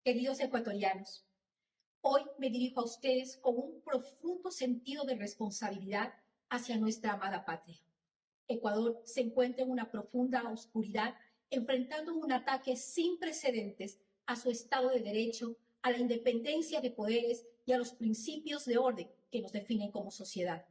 Queridos ecuatorianos, hoy me dirijo a ustedes con un profundo sentido de responsabilidad hacia nuestra amada patria. Ecuador se encuentra en una profunda oscuridad, enfrentando un ataque sin precedentes a su Estado de Derecho, a la independencia de poderes y a los principios de orden que nos definen como sociedad.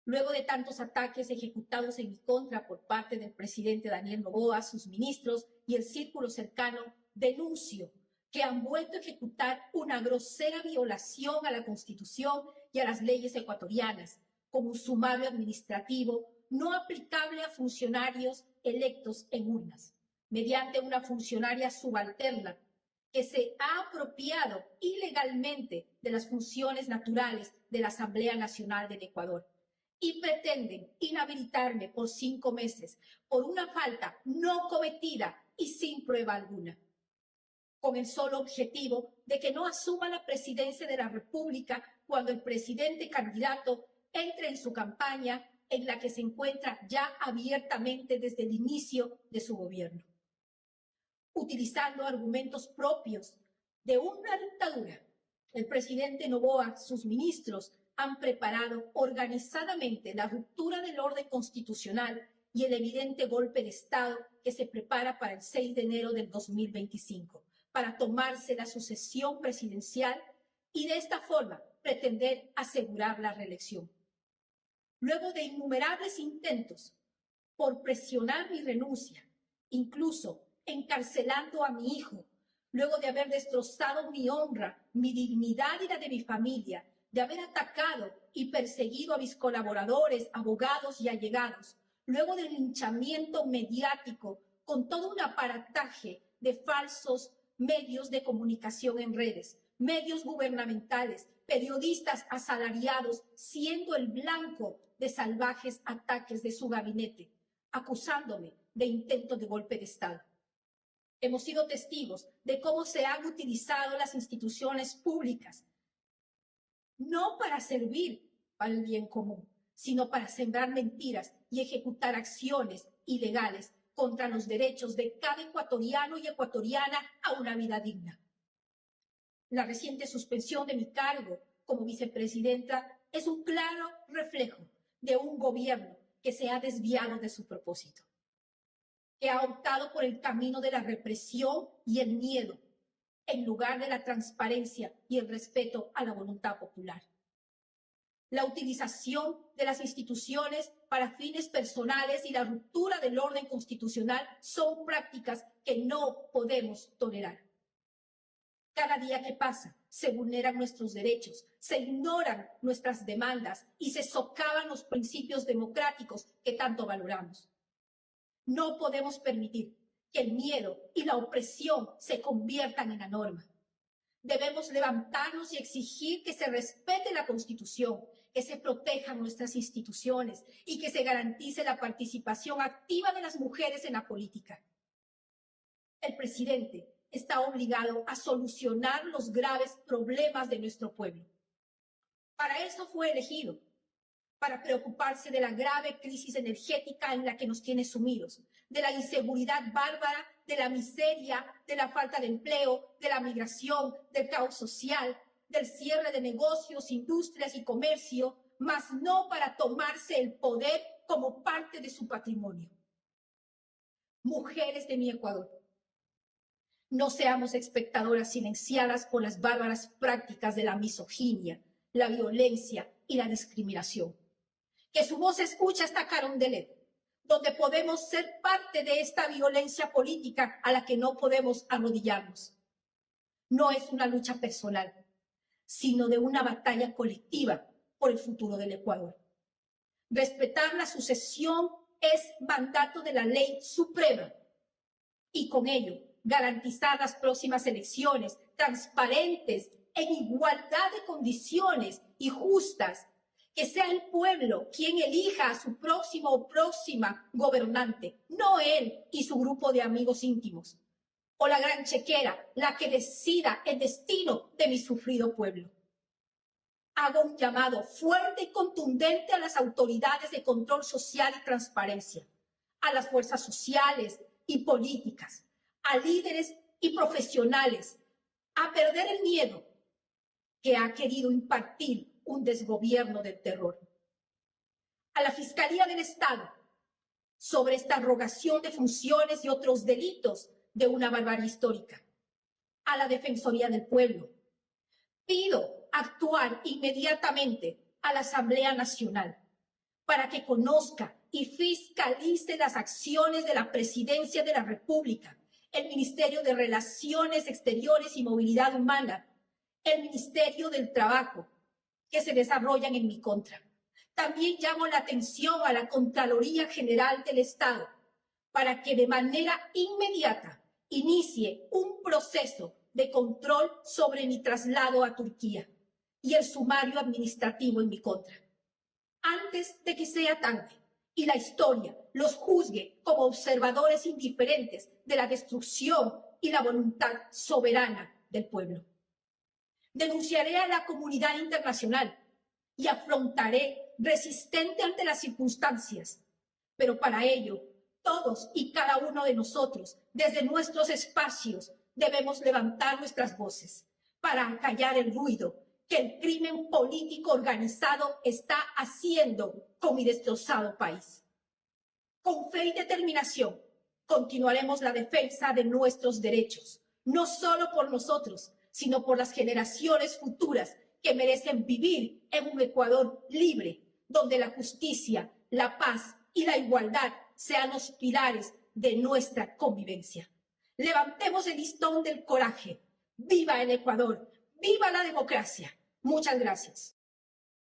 Luego de tantos ataques ejecutados en mi contra por parte del presidente Daniel Noboa, sus ministros y el círculo cercano, denuncio que han vuelto a ejecutar una grosera violación a la Constitución y a las leyes ecuatorianas, con un sumario administrativo no aplicable a funcionarios electos en urnas, mediante una funcionaria subalterna que se ha apropiado ilegalmente de las funciones naturales de la Asamblea Nacional del Ecuador y pretenden inhabilitarme por 5 meses por una falta no cometida y sin prueba alguna, con el solo objetivo de que no asuma la presidencia de la República cuando el presidente candidato entre en su campaña, en la que se encuentra ya abiertamente desde el inicio de su gobierno. Utilizando argumentos propios de una dictadura, el presidente Noboa, sus ministros, han preparado organizadamente la ruptura del orden constitucional y el evidente golpe de Estado que se prepara para el 6 de enero del 2025, para tomarse la sucesión presidencial y de esta forma pretender asegurar la reelección. Luego de innumerables intentos por presionar mi renuncia, incluso encarcelando a mi hijo, luego de haber destrozado mi honra, mi dignidad y la de mi familia, de haber atacado y perseguido a mis colaboradores, abogados y allegados, luego del linchamiento mediático con todo un aparataje de falsos medios de comunicación en redes, medios gubernamentales, periodistas asalariados, siendo el blanco de salvajes ataques de su gabinete, acusándome de intento de golpe de Estado. Hemos sido testigos de cómo se han utilizado las instituciones públicas, no para servir para el bien común, sino para sembrar mentiras y ejecutar acciones ilegales contra los derechos de cada ecuatoriano y ecuatoriana a una vida digna. La reciente suspensión de mi cargo como vicepresidenta es un claro reflejo de un gobierno que se ha desviado de su propósito, que ha optado por el camino de la represión y el miedo, en lugar de la transparencia y el respeto a la voluntad popular. La utilización de las instituciones para fines personales y la ruptura del orden constitucional son prácticas que no podemos tolerar. Cada día que pasa se vulneran nuestros derechos, se ignoran nuestras demandas y se socavan los principios democráticos que tanto valoramos. No podemos permitir que el miedo y la opresión se conviertan en la norma. Debemos levantarnos y exigir que se respete la Constitución, que se protejan nuestras instituciones y que se garantice la participación activa de las mujeres en la política. El presidente está obligado a solucionar los graves problemas de nuestro pueblo. Para eso fue elegido, para preocuparse de la grave crisis energética en la que nos tiene sumidos, de la inseguridad bárbara, de la miseria, de la falta de empleo, de la migración, del caos social, del cierre de negocios, industrias y comercio, mas no para tomarse el poder como parte de su patrimonio. Mujeres de mi Ecuador, no seamos espectadoras silenciadas por las bárbaras prácticas de la misoginia, la violencia y la discriminación. Que su voz se escuche hasta Carondelet, donde podemos ser parte de esta violencia política a la que no podemos arrodillarnos. No es una lucha personal, sino de una batalla colectiva por el futuro del Ecuador. Respetar la sucesión es mandato de la ley suprema y con ello garantizar las próximas elecciones transparentes, en igualdad de condiciones y justas, que sea el pueblo quien elija a su próximo o próxima gobernante, no él y su grupo de amigos íntimos, o la gran chequera, la que decida el destino de mi sufrido pueblo. Hago un llamado fuerte y contundente a las autoridades de control social y transparencia, a las fuerzas sociales y políticas, a líderes y profesionales, a perder el miedo que ha querido impartir un desgobierno del terror. A la Fiscalía del Estado, sobre esta rogación de funciones y otros delitos de una barbarie histórica. A la Defensoría del Pueblo, pido actuar inmediatamente a la Asamblea Nacional para que conozca y fiscalice las acciones de la Presidencia de la República, el Ministerio de Relaciones Exteriores y Movilidad Humana, el Ministerio del Trabajo, que se desarrollan en mi contra. También llamo la atención a la Contraloría General del Estado para que de manera inmediata inicie un proceso de control sobre mi traslado a Turquía y el sumario administrativo en mi contra, antes de que sea tarde y la historia los juzgue como observadores indiferentes de la destrucción y la voluntad soberana del pueblo. Denunciaré a la comunidad internacional y afrontaré resistente ante las circunstancias, pero para ello todos y cada uno de nosotros, desde nuestros espacios, debemos levantar nuestras voces para acallar el ruido que el crimen político organizado está haciendo con mi destrozado país. Con fe y determinación continuaremos la defensa de nuestros derechos, no solo por nosotros, sino por las generaciones futuras que merecen vivir en un Ecuador libre, donde la justicia, la paz y la igualdad sean los pilares de nuestra convivencia. Levantemos el listón del coraje. ¡Viva el Ecuador! ¡Viva la democracia! Muchas gracias.